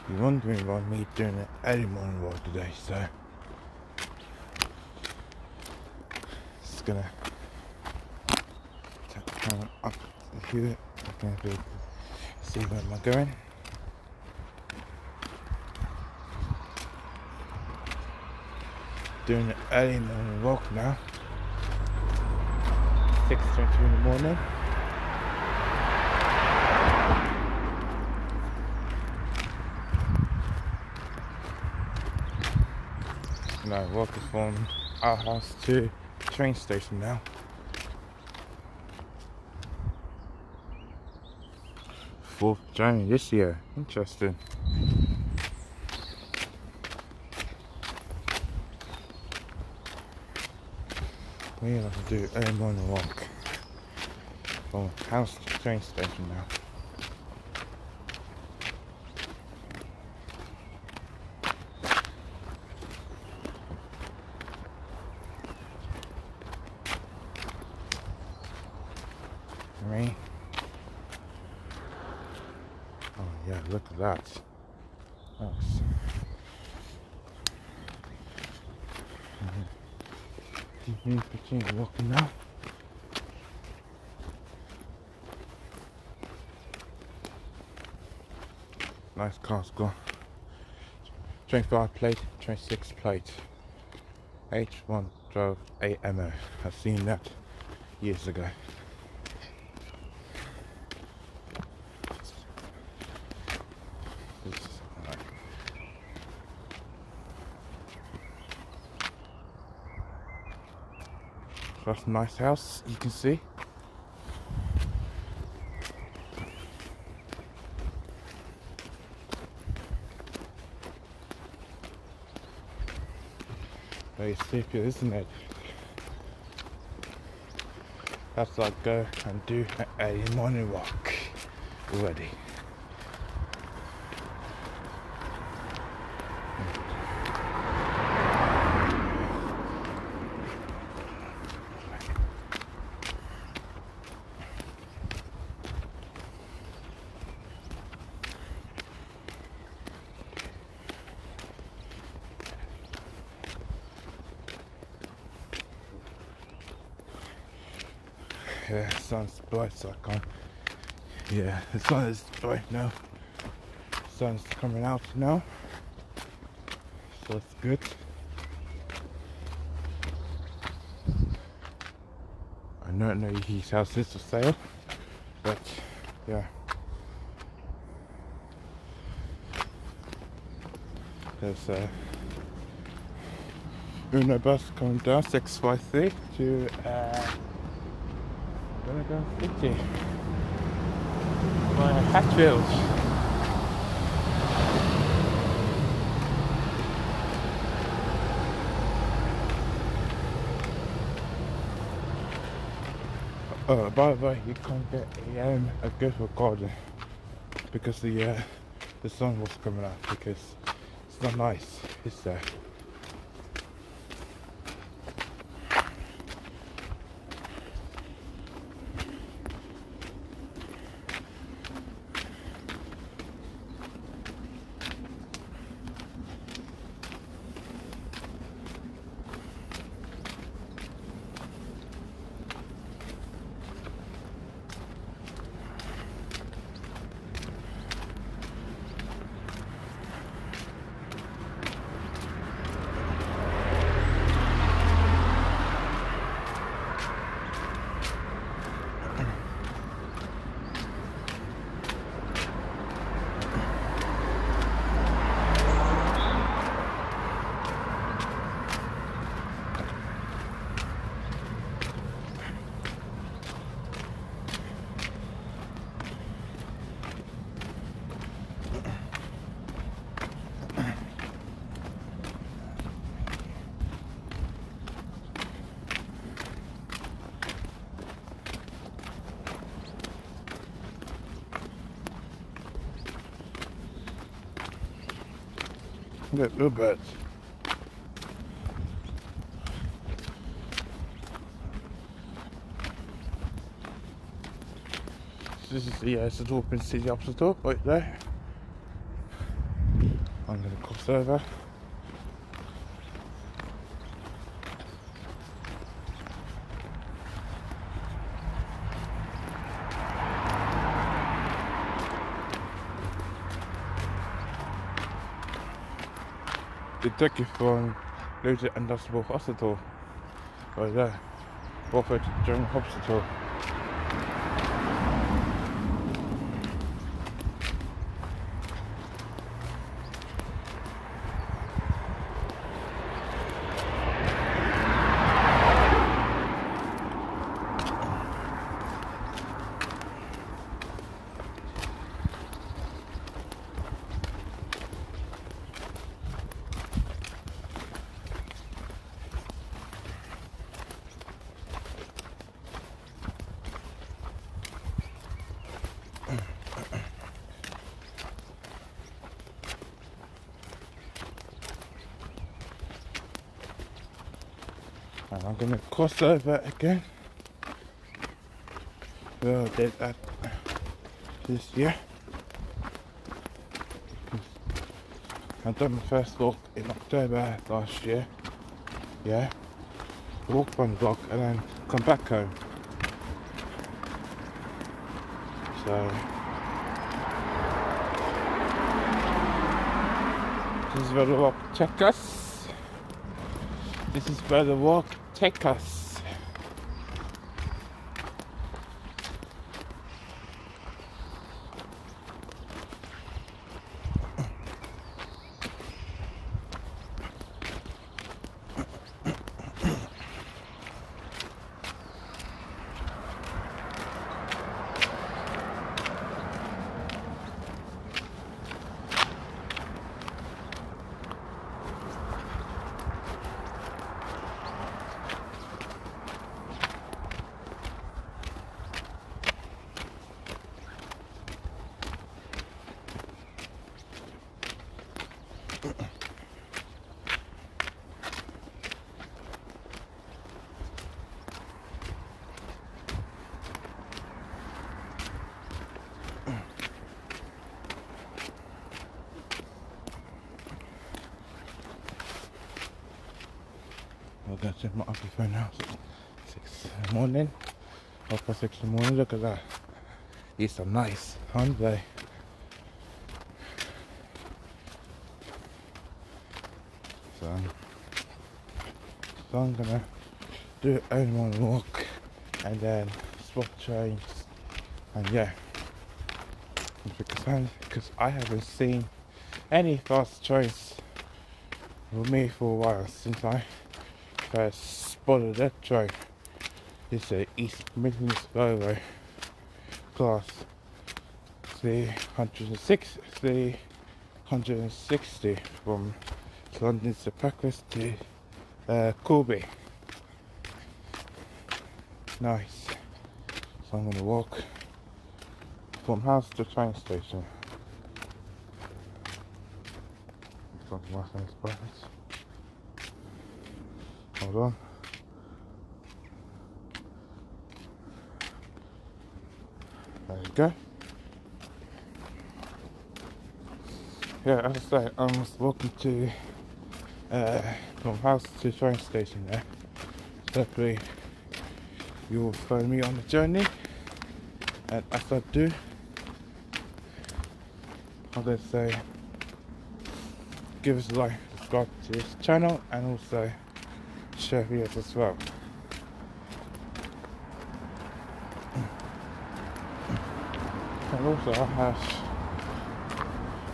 You're wondering why me doing an early morning walk today, so just gonna take the camera up here. I'm gonna be see where am I going. Doing an early morning walk now. 6:20 in the morning. No, walking from our house to the train station now. Fourth January this year. Interesting. We're gonna do early morning walk from house to train station now. Rain. Oh yeah, look at that. Nice. Continue walking now. Nice car's gone. 25 plate, 26 plate. H1 drove AMO. I've seen that years ago. That's a nice house, you can see. Very sleepy, isn't it? That's like go and do an early morning walk already. Yeah, the sun's bright, so I can't. Yeah, the sun is bright now. The sun's coming out now, so it's good. I don't know his house is for sale, but yeah. There's a Uno bus coming down 653 to gonna go City by Hatfield. Oh, by the way, you can't get a good recording because the sun was coming out, because it's not nice, is there? Look, little birds. This is the St Albans City Hospital right there. I'm gonna cross over. They took you from Luton Industrial Hospital, right there, Watford General Hospital. And I'm gonna cross over again. Well, I did that this year. I done my first walk in October last year. Yeah. Walk one block and then come back home. So this is where the walk take us. This is where the walk take us. I'm going to check my Apple phone now. 6 in the morning. 6:30 in the morning. Look at that. These are nice, aren't they? So I'm gonna do only one walk and then spot trains, and yeah, because I haven't seen any fast trains with me for a while since I first spotted that train. It's a East Midlands Railway class 360 from London to Packers to Corby. Nice. So I'm gonna walk from house to train station. Something my friend's parents. Hold on. There you go. Yeah, as I say, I'm walking to from house to train station there. So hopefully you will follow me on the journey, and as I do, I'm going to say give us a like, subscribe to this channel, and also share videos as well. And also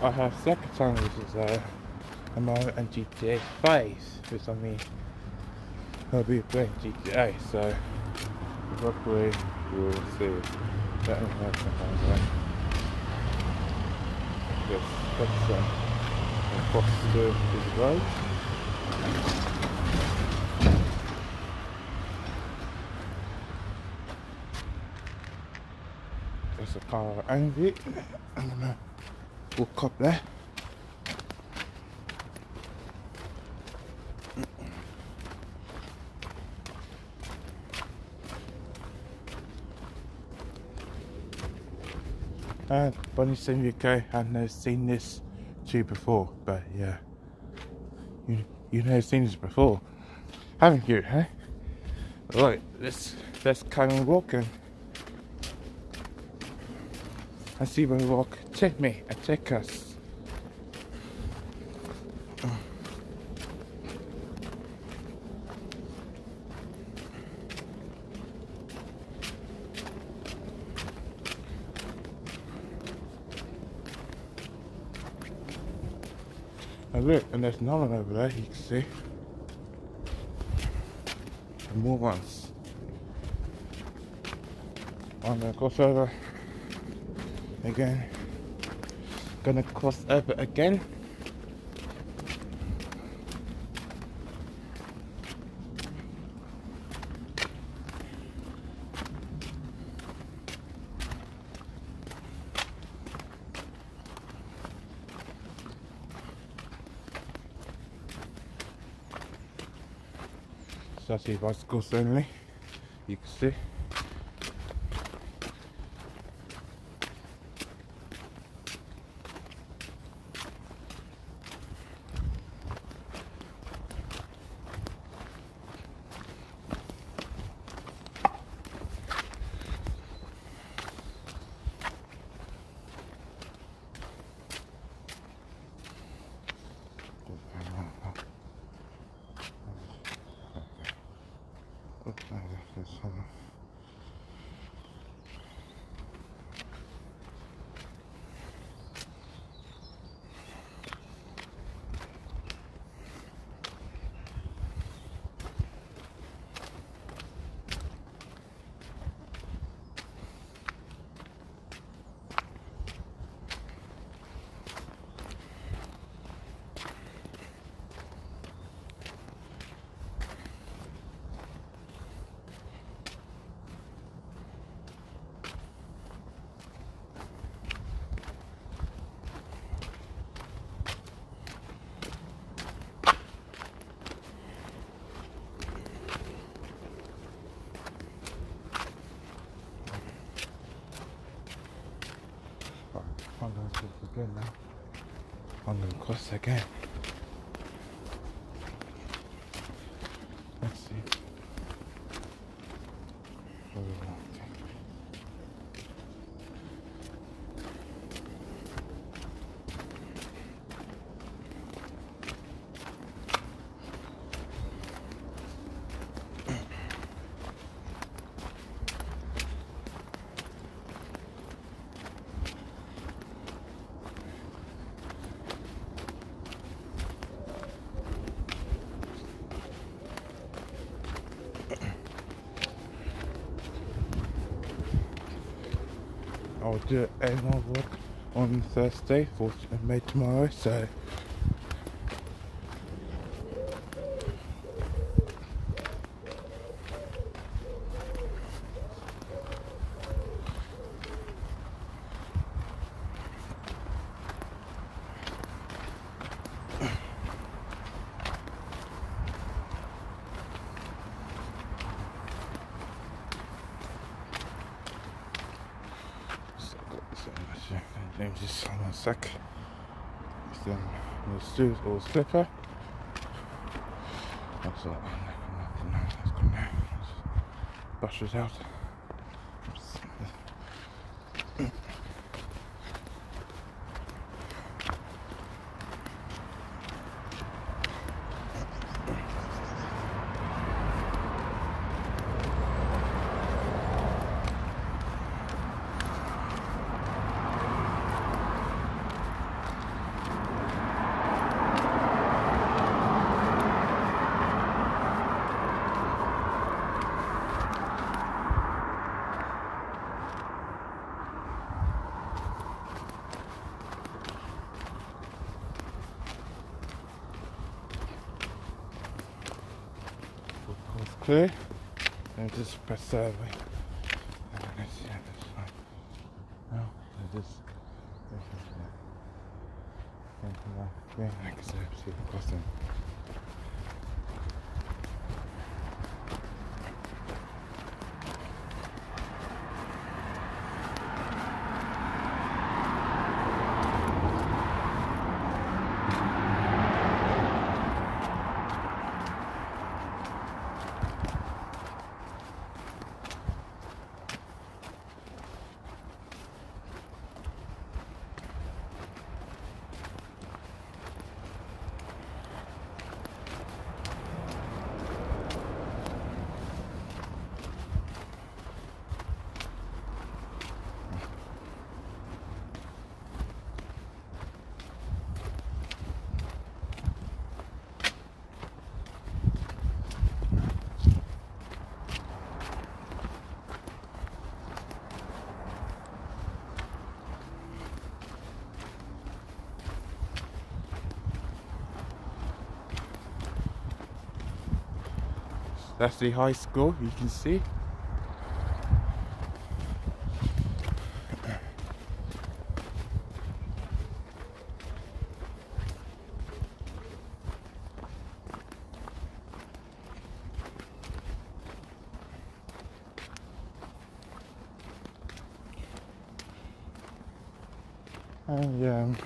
I have second channel, which is MMO and GTA 5, which I mean I'll be playing GTA, so hopefully we'll see that in person. Yes, that's across this road. There's a car envy. I'm gonna walk up there. And Bunny Sim UK, I've never seen this to you before, but yeah, you've never seen this before, haven't you? Huh? Right, let's carry on walking and see where the walk take me and take us. And look, and there's another one over there, you can see. And more ones. I'm gonna cross over again. Gonna cross over again. So that's the bicycles only, you can see. I'm going to cross again now. I'm going to cross again. Let's see. I'll do a more walk on Thursday for May tomorrow, so let me just hold on a sec. Then we'll do a little slipper. That's all. Let's go now. Brush it out. Clear, and just press that way. Let's see this one. No, I can see the crossing. That's the high school, you can see. And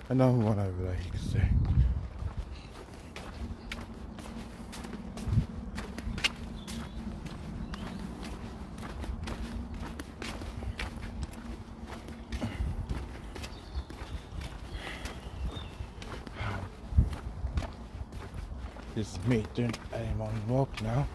another one over there, you can see. This is me doing a morning walk now.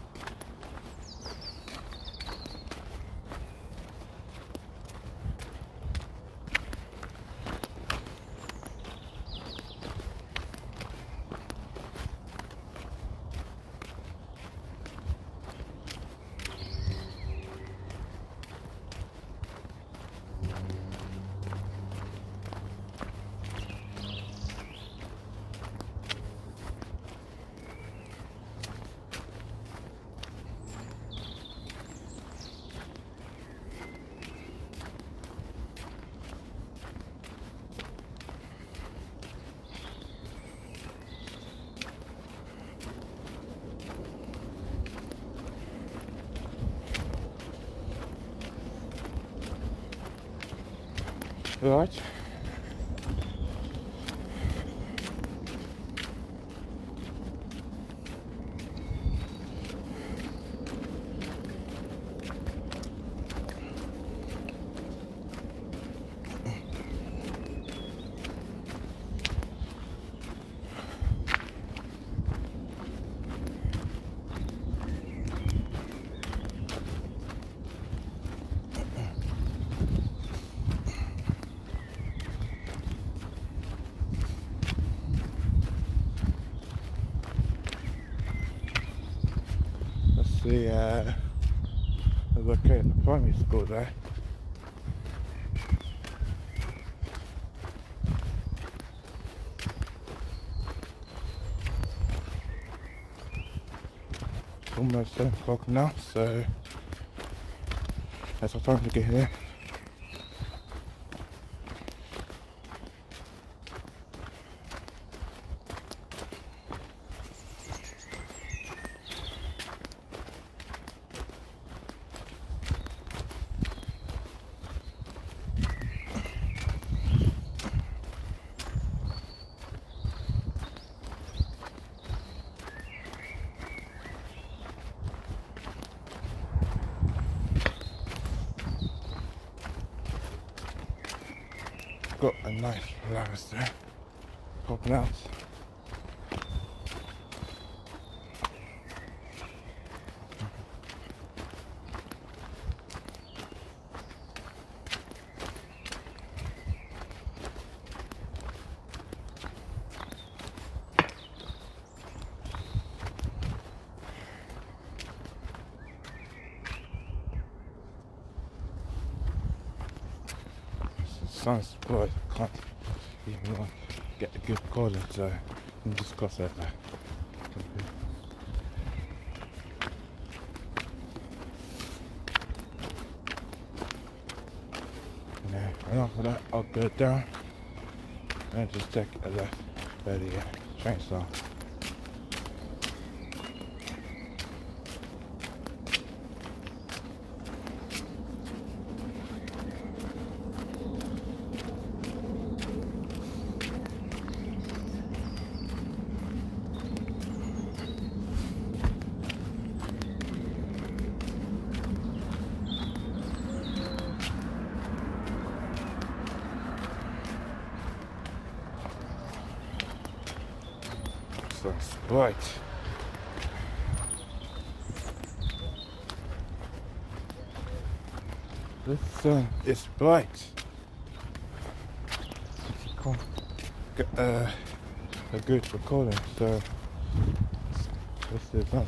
Right. The located at the primary school there. It's almost 7 o'clock now, so that's our time to get here. Got a nice flowers there popping out. Sun's bright, I can't even get a good collar, so I'm just cross over. Yeah, enough of that, I'll go down and just take a left where the train starts. So it's bright. This sun is bright. Can't get a good recording, so this is nice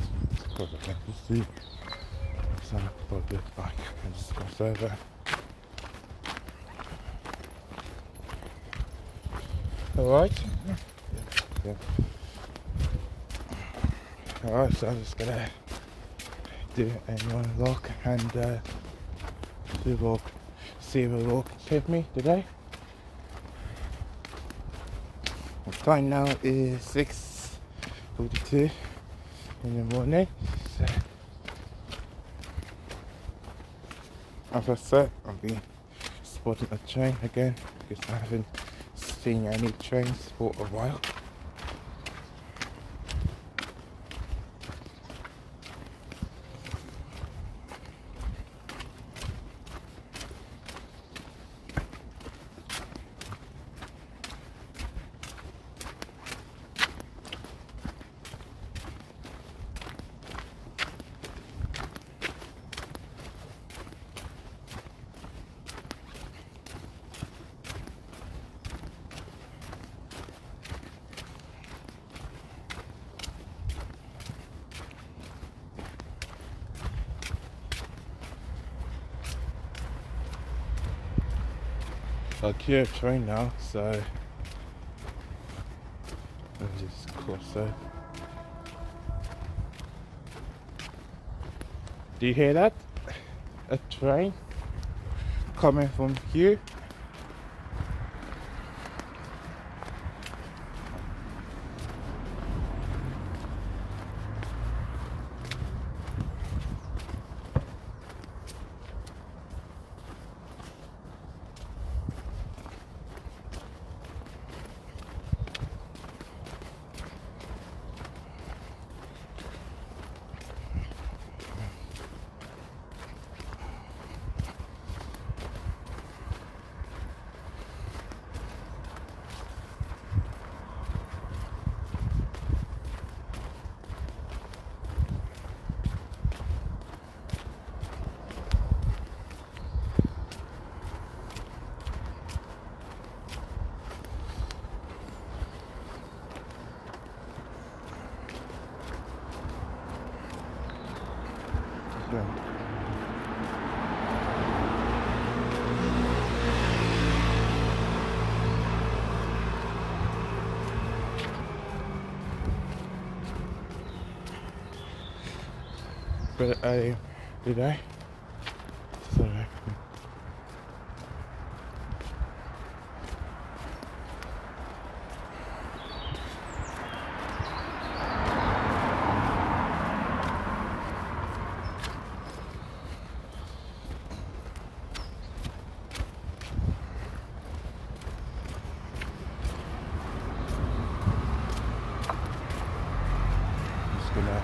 because I can just see the sun above the bike and just cross over. Alright. Yeah. Alright, so I'm just gonna do anyone look and see if a walk save me today. The time now is 6:42 in the morning. So, as I said, I'll be spotting a train again because I haven't seen any trains for a while. I'll queue a train now, so I'll just cross over. Do you hear that? A train coming from here. But did I? Sorry. Just gonna.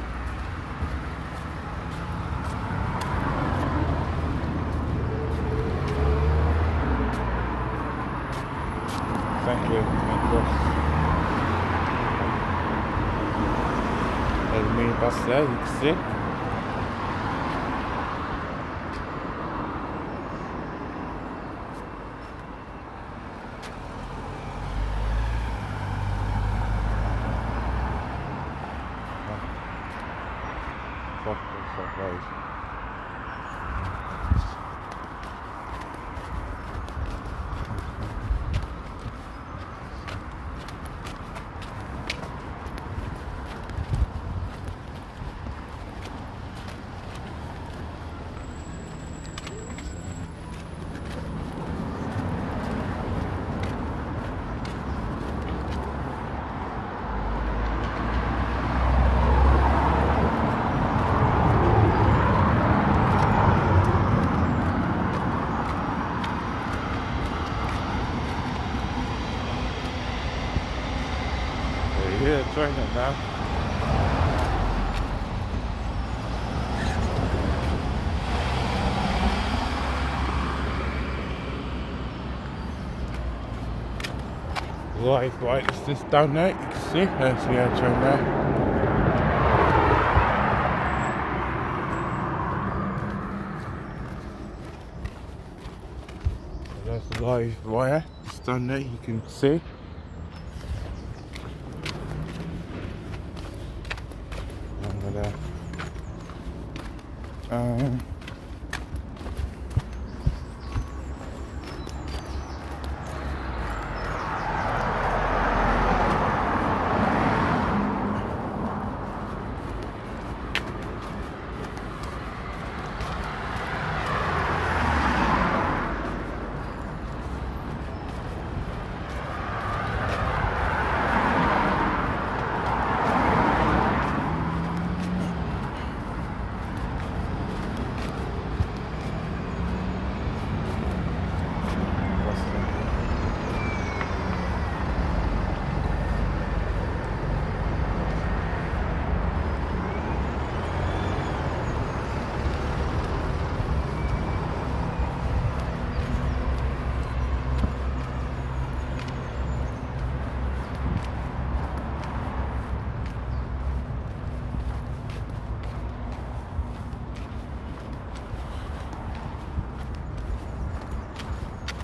Thank you. There's a minibus there, you can see. Yeah, trying it now. Right, it's this down there, you can see. There's the air train there. So there's the live wire, it's down there, you can see.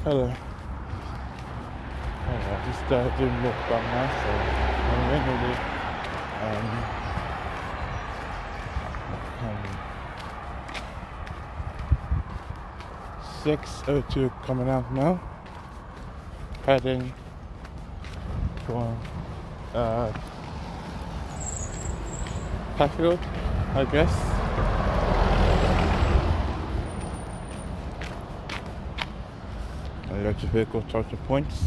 Hello. I just doing mukbang now, so I'm really 6:02 coming out now, heading for Hatfield, I guess. Electric vehicle charging points.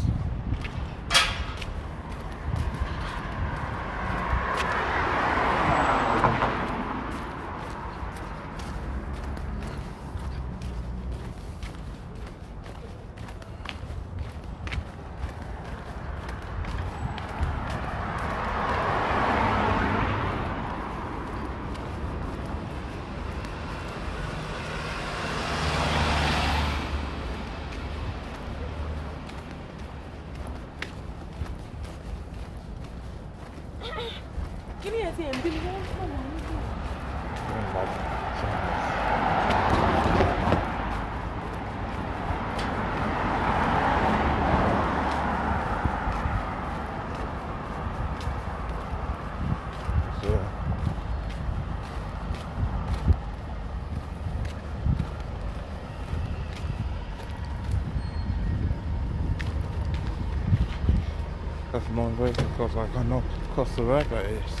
That's my way because I cannot cross the river is.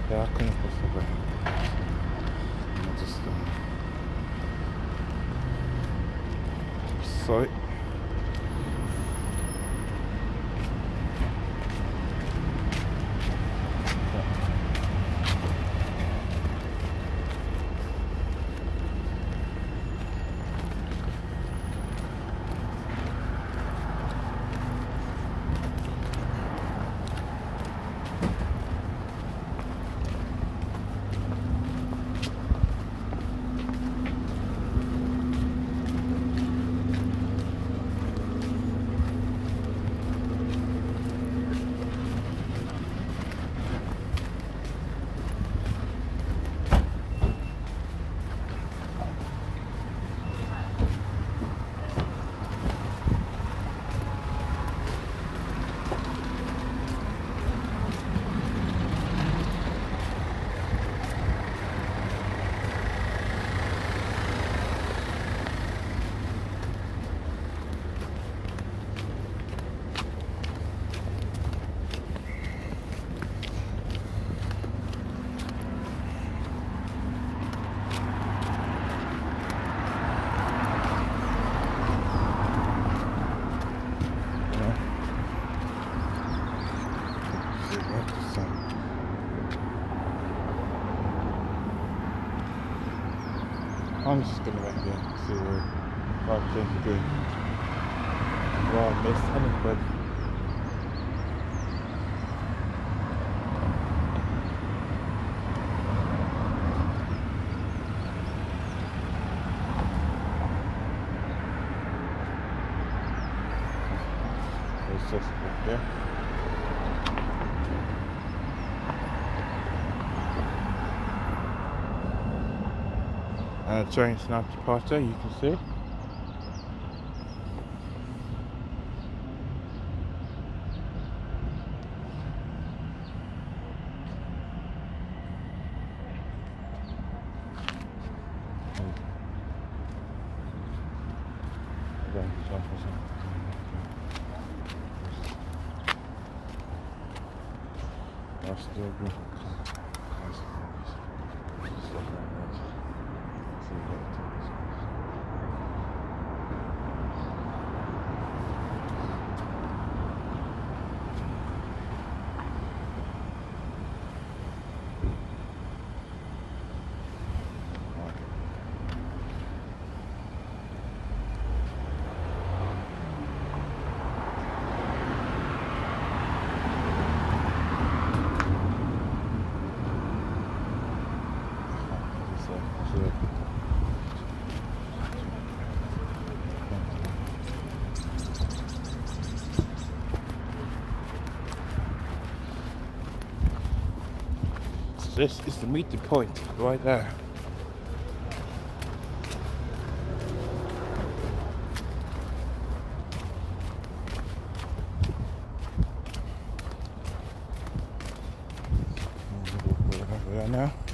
Yeah, I couldn't cross the river. I just sorry. I'm just gonna back here and see where I'm going to do. Well, I missed anybody. It's just back there. Train's not departure, you can see. This is the meeting point right there. right now.